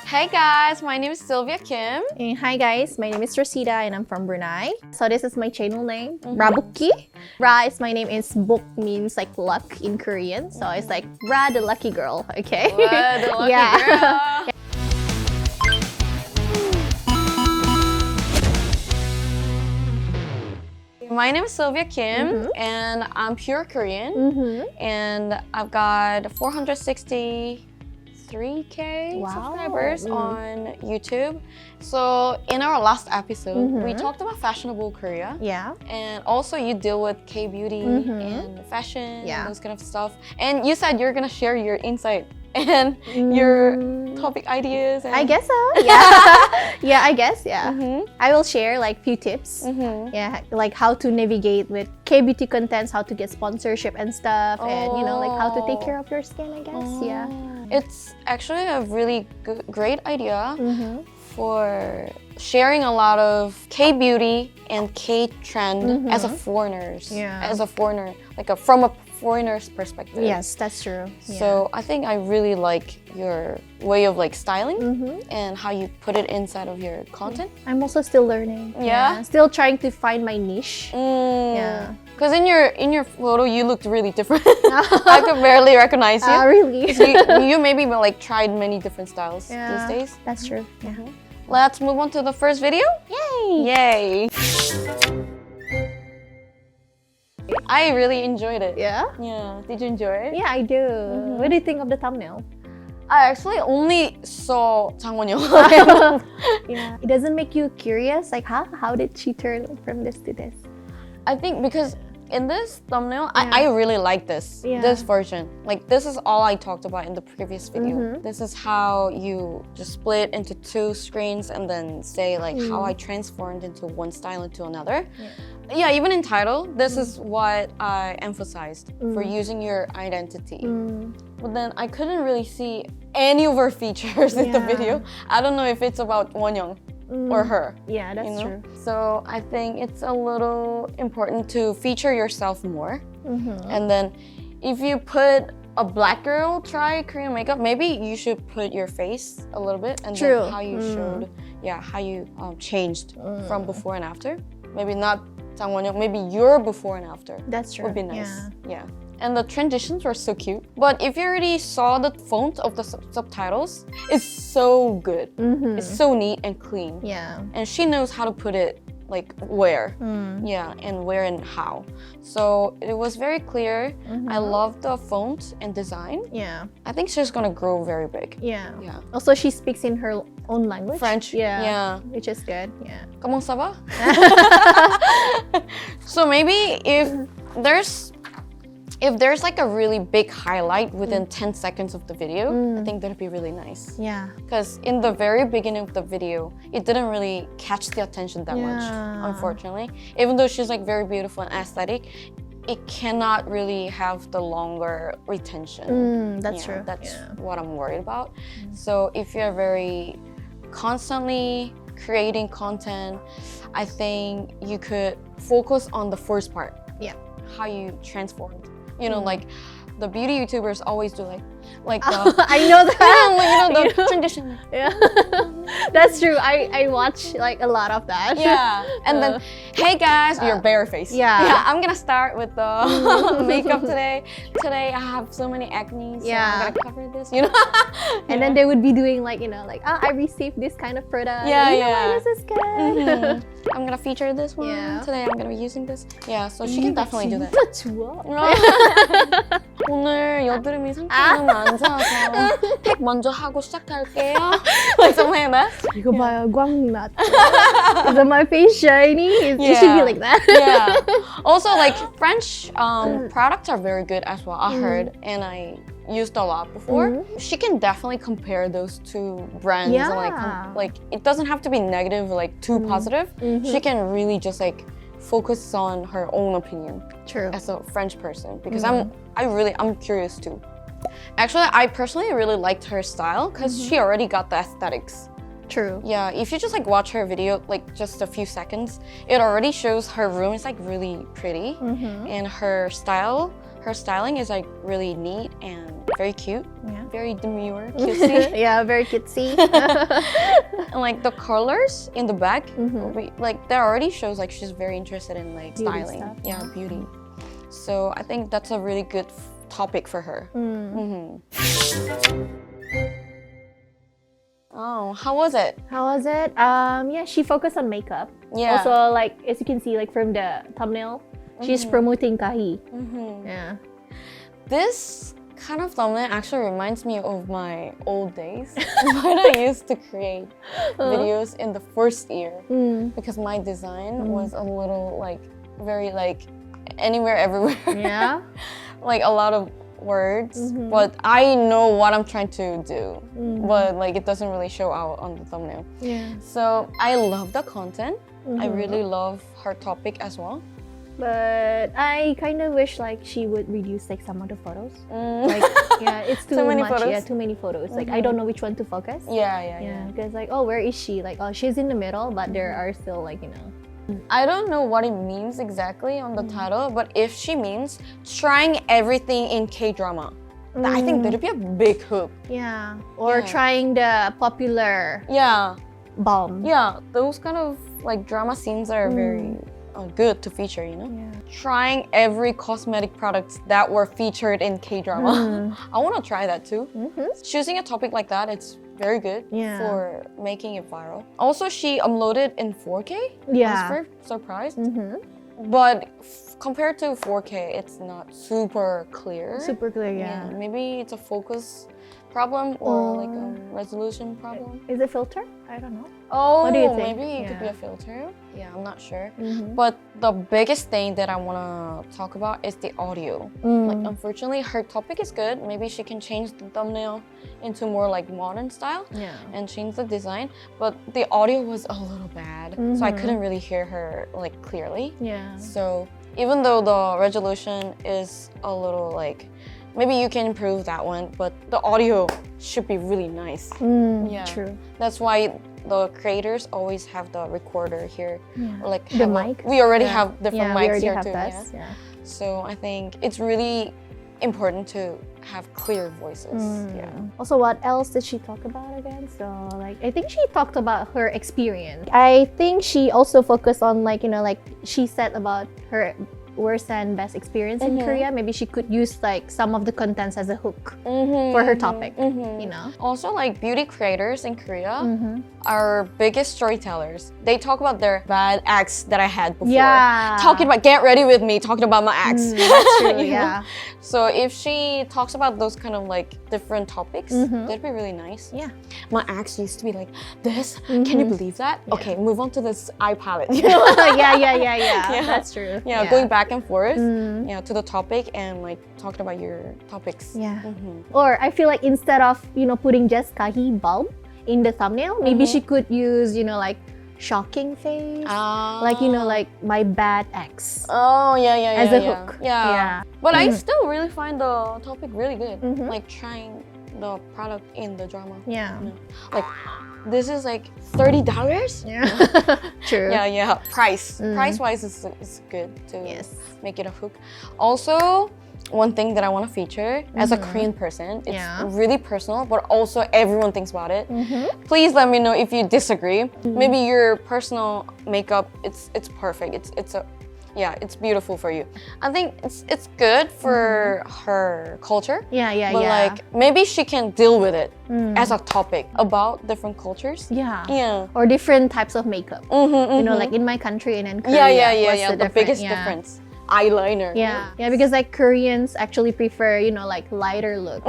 Hey guys, my name is Sylvia Kim. And hi guys, my name is Raseedah and I'm from Brunei. So this is my channel name, Rabuki. Ra is my name, is Bok means like luck in Korean. So it's like Ra the lucky girl, okay? Wow, the lucky girl. My name is Sylvia Kim and I'm pure Korean and I've got 463K subscribers on YouTube. So in our last episode, we talked about Fashionable Korea. Yeah. And also you deal with K-beauty and fashion and those kind of stuff. And you said you're gonna share your insight and your topic ideas. And I guess so. Yeah. Yeah, I guess. Yeah. I will share like few tips. Yeah, like how to navigate with K-beauty contents, how to get sponsorship and stuff, and you know, like how to take care of your skin. I guess. Yeah. It's actually a really great idea for sharing a lot of K-beauty and K-trend as a foreigners. As a foreigner, like from a foreigner's perspective. Yes, that's true. So I think I really like your way of like styling and how you put it inside of your content. I'm also still learning. Yeah? Still trying to find my niche. Yeah. Because in your photo, you looked really different. I could barely recognize you. Really? You maybe like tried many different styles these days. That's true. Yeah. Let's move on to the first video. Yay! Yay! I really enjoyed it. Yeah? Yeah. Did you enjoy it? Yeah, I do. What do you think of the thumbnail? I actually only saw 장원영. Yeah. It doesn't make you curious? Like, how did she turn from this to this? I think because in this thumbnail, I really like this version. Like, this is all I talked about in the previous video. This is how you just split into two screens and then say like how I transformed into one style into another. Yeah, even in title, this is what I emphasized for using your identity. But then I couldn't really see any of her features in the video. I don't know if it's about Wonyoung or her. Yeah, that's true. So I think it's a little important to feature yourself more. And then if you put a black girl try Korean makeup, maybe you should put your face a little bit and then how you showed, how you changed from before and after. Maybe not 장원영, maybe your before and after. That's true. Would be nice. Yeah. And the transitions were so cute. But if you already saw the font of the subtitles, it's so good. It's so neat and clean. Yeah. And she knows how to put it like where. Yeah, and where and how. So it was very clear. I love the font and design. Yeah. I think she's gonna grow very big. Yeah. Yeah. Also, she speaks in her own language. French. Yeah. Which is good. Yeah. Comment ça va? So maybe if there's like a really big highlight within 10 seconds of the video, I think that'd be really nice. Yeah. Because in the very beginning of the video, it didn't really catch the attention that much, unfortunately. Even though she's like very beautiful and aesthetic, it cannot really have the longer retention. That's true. That's what I'm worried about. So if you're very constantly creating content, I think you could focus on the first part. Yeah. How you transformed. You know, like the beauty YouTubers always do like the, I know that. you know the transition. Yeah. That's true. I watch like a lot of that. Yeah. And then, hey guys, your bare face. Yeah, I'm gonna start with the makeup today. Today I have so many acne, so I'm gonna cover this, you know? And then they would be doing like, you know, like, I received this kind of product. This is good. I'm gonna feature this one. Today I'm gonna be using this. Yeah, so she can definitely do that. 진짜 좋아. 오늘 여드름이 상태가 너무 안 좋아서 팩 먼저 하고 시작할게요. Like something like that. 이거 봐요, 광났. Is my face shiny? It should be like that. Yeah. Also, like French products are very good as well. I heard, and I used a lot before. She can definitely compare those two brands. And like it doesn't have to be negative, like too positive. She can really just like focus on her own opinion. True. As a French person, because I'm curious too. Actually, I personally really liked her style because she already got the aesthetics. True. Yeah, if you just like watch her video, like just a few seconds, it already shows her room is like really pretty and her style, her styling is like really neat and very cute. Yeah. Very demure, cutesy. Yeah, very cutesy. And like the colors in the back, like that already shows like she's very interested in like Beauty styling. stuff, Yeah, beauty. So I think that's a really good topic for her. Oh, how was it? How was it? Yeah, she focused on makeup. Yeah. Also, like as you can see, like from the thumbnail, she's promoting Kahi. Yeah. This kind of thumbnail actually reminds me of my old days when I used to create videos in the first year because my design was a little like very like anywhere, everywhere. Yeah. Like a lot of words, but I know what I'm trying to do, but like it doesn't really show out on the thumbnail. Yeah. So I love the content. I really love her topic as well. But I kind of wish like she would reduce like some of the photos. Like yeah, it's too many much. photos? Yeah, too many photos. Like I don't know which one to focus. Yeah. Because like, oh, where is she? Like, oh, she's in the middle, but there are still like, you know. I don't know what it means exactly on the title, but if she means trying everything in K-drama, I think that'd be a big hook. Yeah. Or Yeah. trying the popular Yeah, balm. yeah, those kind of like drama scenes are very good to feature, you know? Yeah. Trying every cosmetic products that were featured in K-drama. I want to try that too. Choosing a topic like that, it's very good Yeah. for making it viral. Also, she uploaded in 4K. Yeah. I was very surprised. But compared to 4K, it's not super clear. Super clear, yeah. Maybe it's a focus problem or like a resolution problem. Is it filter? I don't know. Oh, What do you think? maybe it could be Yeah. a filter. Yeah, I'm not sure. But the biggest thing that I want to talk about is the audio. Like, unfortunately, her topic is good. Maybe she can change the thumbnail into more like modern style Yeah. and change the design. But the audio was a little bad, so I couldn't really hear her like clearly. Yeah. So even though the resolution is a little like, maybe you can improve that one, but the audio should be really nice. Yeah. True. That's why the creators always have the recorder here. Yeah. Or like The have mic? we already Yeah. have different Yeah, we mics already here have too. this. Yeah. Yeah. So I think it's really important to have clear voices. Yeah. Also, what else did she talk about again? So, like, I think she talked about her experience. I think she also focused on, like, you know, like she said about her worst and best experience in Korea. Maybe she could use like some of the contents as a hook for her topic. You know. Also, like beauty creators in Korea are biggest storytellers. They talk about their bad acts that I had before. Yeah. Talking about get ready with me, talking about my acts. That's true. You know? Yeah. So if she talks about those kind of like different topics, that'd be really nice. Yeah. My ex used to be like this. Can you believe that? Okay, move on to this eye palette. You know? Yeah. That's true. Yeah, going back and forth, to the topic and like talking about your topics. Yeah. Or I feel like instead of, you know, putting just Kahi bulb in the thumbnail, maybe she could use, you know, like shocking face. Like, you know, like my bad ex. Oh, yeah. As a hook. Yeah. But I still really find the topic really good. Like trying the product in the drama. Yeah. You know? Like, this is like $30? Yeah. True. Yeah. Price-wise is good to make it a hook. Also, one thing that I want to feature as a Korean person, it's really personal, but also everyone thinks about it. Please let me know if you disagree. Maybe your personal makeup, it's perfect. It's beautiful for you. I think it's good for her culture. But like maybe she can deal with it as a topic about different cultures. Yeah. Or different types of makeup. You know, like in my country and in Korea. What's The biggest difference. Eyeliner. Yeah, because like Koreans actually prefer, you know, like lighter look.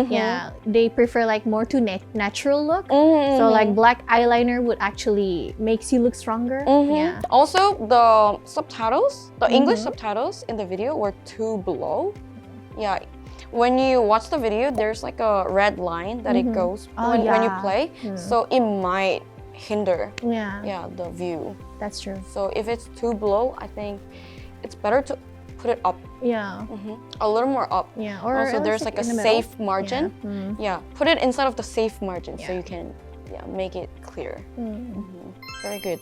Yeah, they prefer like more to natural look. So like black eyeliner would actually makes you look stronger. Yeah. Also, the subtitles, the English subtitles in the video were too below. Yeah. When you watch the video, there's like a red line that it goes when you play. So it might hinder the view. That's true. So if it's too below, I think it's better to put it up. Yeah. A little more up. Yeah. Or also there's like a safe margin. Yeah. Put it inside of the safe margin so you can make it clear. Very good.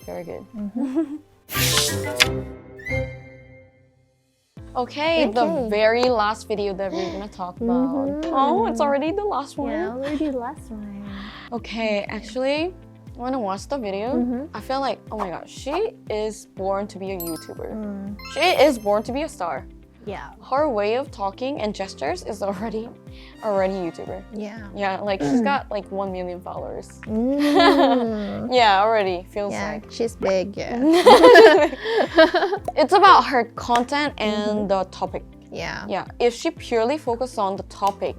Okay, the very last video that we're gonna talk about. Oh, it's already the last one. Yeah, already the last one. Okay, actually, when I watched the video, I feel like, oh my god, she is born to be a YouTuber. She is born to be a star. Yeah. Her way of talking and gestures is already YouTuber. Yeah. Yeah, like she's got like 1 million followers. Yeah, already feels like. She's big, yeah. It's about her content and the topic. Yeah. Yeah, if she purely focuses on the topic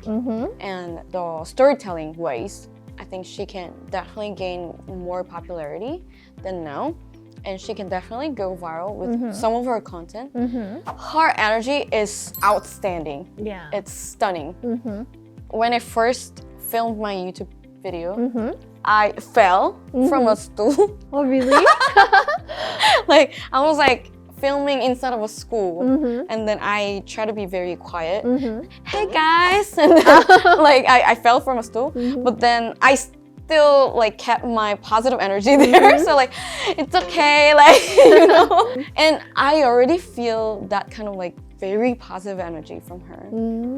and the storytelling ways, I think she can definitely gain more popularity than now. And she can definitely go viral with some of her content. Her energy is outstanding. Yeah. It's stunning. When I first filmed my YouTube video, I fell from a stool. Oh, really? Like, I was like filming inside of a school, and then I try to be very quiet. Hey guys! And then, like, I fell from a stool, but then I still like kept my positive energy there. So like, it's okay, like, you know. And I already feel that kind of like very positive energy from her.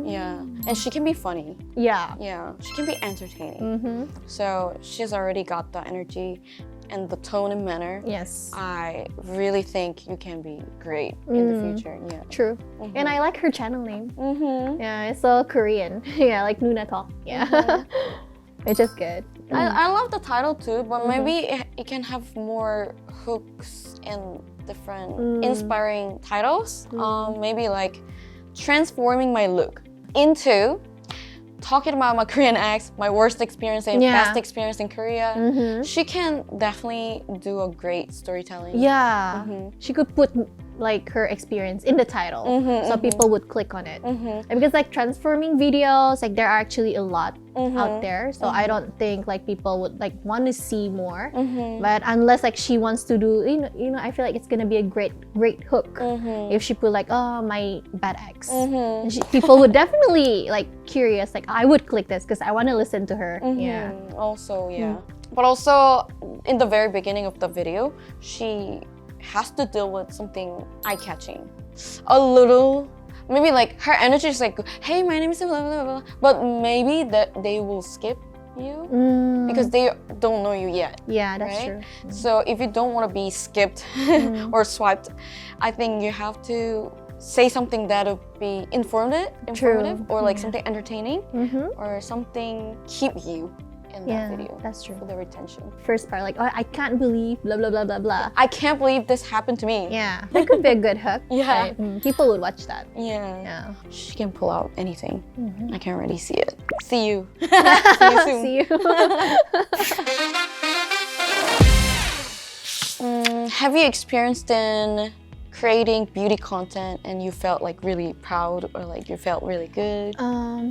Yeah, and she can be funny. Yeah. Yeah, she can be entertaining. So she's already got the energy and the tone and manner. Yes. I really think you can be great in the future. Yeah. True. And I like her channel name. Yeah, it's so Korean. Yeah, like Nuna Talk. Yeah. Which is good. I love the title too, but maybe it can have more hooks and different inspiring titles. Maybe like transforming my look into talking about my Korean ex, my worst experience and best experience in Korea. She can definitely do a great storytelling. Yeah. She could put like her experience in the title so people would click on it. And because like transforming videos, like there are actually a lot out there, so I don't think like people would like want to see more. But unless like she wants to do, you know, I feel like it's gonna be a great hook if she put like, oh, my bad ex. And people would definitely like curious, like I would click this because I want to listen to her. Yeah. Also, yeah. But also in the very beginning of the video, she has to deal with something eye-catching. A little, maybe like her energy is like, hey, my name is blah, blah, blah, but maybe that they will skip you because they don't know you yet. Yeah, that's right? true. So if you don't want to be skipped or swiped, I think you have to say something that will be informative or like something entertaining or something keep you in that video. That's true. For the retention. First part, like, oh, I can't believe blah blah blah blah blah. I can't believe this happened to me. Yeah, that could be a good hook. Yeah. Right? People would watch that. Yeah. Yeah. She can pull out anything. I can already see it. See you. See you soon. See you. Have you experienced in creating beauty content and you felt like really proud or like you felt really good?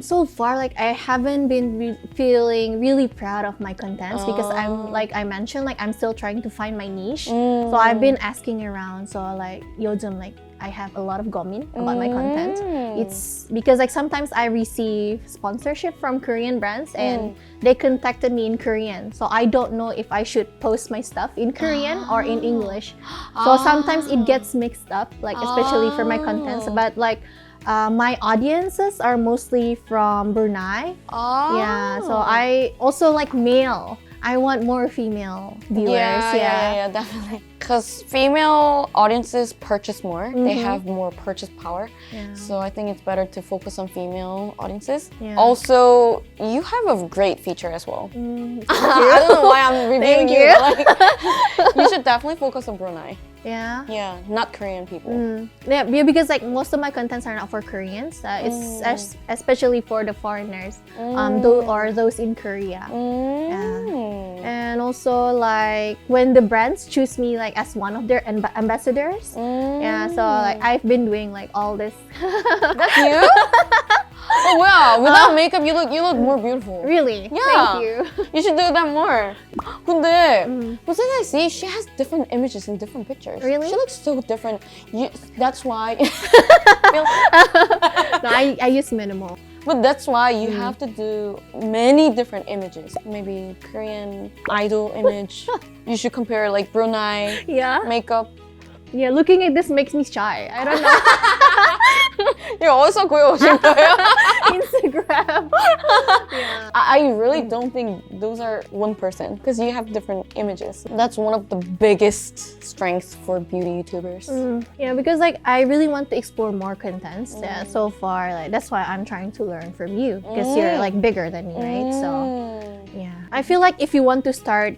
So far, like I haven't been feeling really proud of my contents because I'm like I mentioned, like I'm still trying to find my niche. So I've been asking around. So like 요즘 like I have a lot of gomin about my content. It's because like sometimes I receive sponsorship from Korean brands and they contacted me in Korean. So I don't know if I should post my stuff in Korean or in English. So sometimes it gets mixed up, like especially for my contents. But like my audiences are mostly from Brunei. Yeah, so I also like male. I want more female viewers. Yeah, definitely. Because female audiences purchase more. They have more purchase power. So I think it's better to focus on female audiences. Also, you have a great feature as well. I don't know why I'm reviewing you. But like, you should definitely focus on Brunei. Yeah. Yeah, not Korean people. Yeah, because like most of my contents are not for Koreans. It's especially for the foreigners, those in Korea. And also like when the brands choose me like as one of their ambassadors. Yeah, so like I've been doing like all this. That's you? Oh wow! Without makeup, you look more beautiful. Really? Yeah. Thank you. You should do that more. 근데 what did I see? She has different images in different pictures. Really? She looks so different. That's why. No, I use minimal. But that's why you have to do many different images. Maybe Korean idol image. You should compare like Brunei Yeah. makeup. Yeah, looking at this makes me shy. I don't know. You're also 구해오신 거예요? Instagram. Yeah. I really don't think those are one person because you have different images. That's one of the biggest strengths for beauty YouTubers. Yeah, because like I really want to explore more contents. Yeah, so far like that's why I'm trying to learn from you because you're like bigger than me, right? So yeah, I feel like if you want to start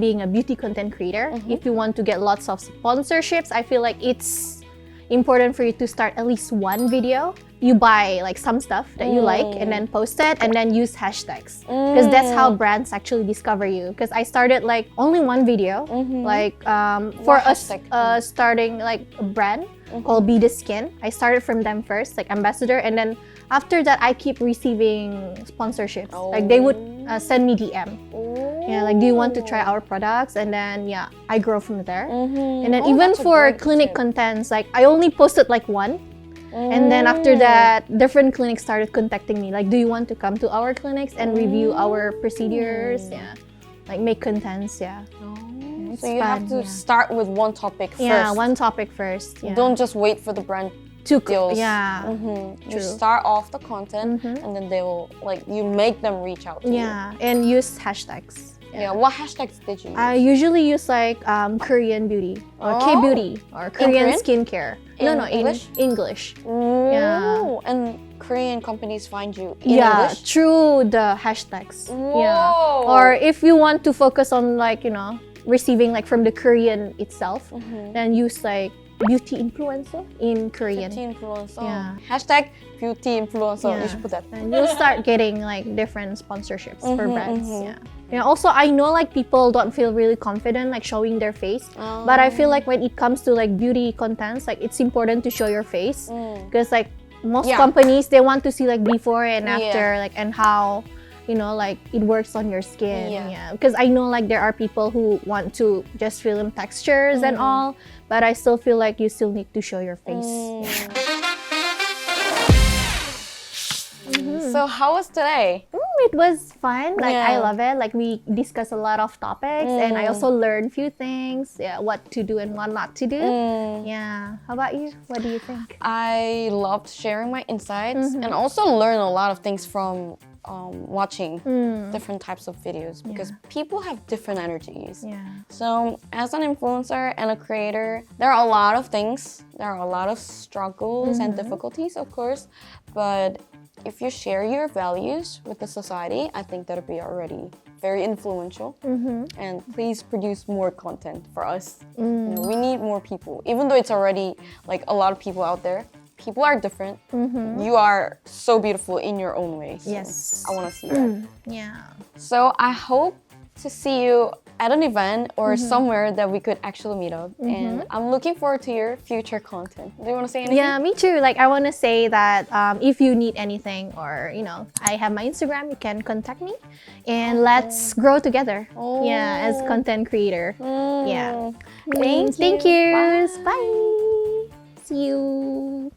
being a beauty content creator, if you want to get lots of sponsorships, I feel like it's important for you to start at least one video. You buy like some stuff that you like and then post it and then use hashtags because that's how brands actually discover you. Because I started like only one video, like for us starting like a brand called Be The Skin. I started from them first, like ambassador, and then after that I keep receiving sponsorships. Like they would send me DM. Yeah, like do you want to try our products? And then yeah, I grow from there. And then even for clinic contents, like I only posted like one. And then after that, different clinics started contacting me. Like, do you want to come to our clinics and review our procedures? Yeah, like make contents. Yeah. So you have to start with one topic first. Yeah, one topic first. Yeah. Don't just wait for the brand to deals. Yeah. You start off the content and then they will like you make them reach out to you. Yeah, and use hashtags. Yeah, what hashtags did you use? I usually use like Korean beauty or K-beauty or Korean skincare. In No, English? in English. Yeah. And Korean companies find you in English? Through the hashtags. Whoa. Yeah. Or if you want to focus on like, you know, receiving like from the Korean itself, then use like beauty influencer in Korean. Beauty influencer. Yeah. Hashtag beauty influencer. Yeah. You should put that. And you'll start getting like different sponsorships for brands. Yeah. Yeah. Also, I know like people don't feel really confident like showing their face, but I feel like when it comes to like beauty contents, like it's important to show your face because like most companies they want to see like before and after, like and how you know like it works on your skin. Yeah. Because I know like there are people who want to just film textures and all, but I still feel like you still need to show your face. So how was today? It was fun. Like I love it. Like we discussed a lot of topics and I also learned a few things. Yeah, what to do and what not to do. Yeah. How about you? What do you think? I loved sharing my insights and also learn a lot of things from watching different types of videos because people have different energies. Yeah. So as an influencer and a creator, there are a lot of things. There are a lot of struggles and difficulties, of course, but if you share your values with the society, I think that'll be already very influential. And please produce more content for us. You know, we need more people. Even though it's already like a lot of people out there, people are different. You are so beautiful in your own way. So Yes. I want to see that. Yeah. So I hope to see you at an event or somewhere that we could actually meet up. And I'm looking forward to your future content. Do you want to say anything? Yeah, me too. Like I want to say that if you need anything or you know, I have my Instagram. You can contact me, and let's grow together. Yeah, as content creator. Yeah. Thank you. Thank you. Bye. Bye. See you.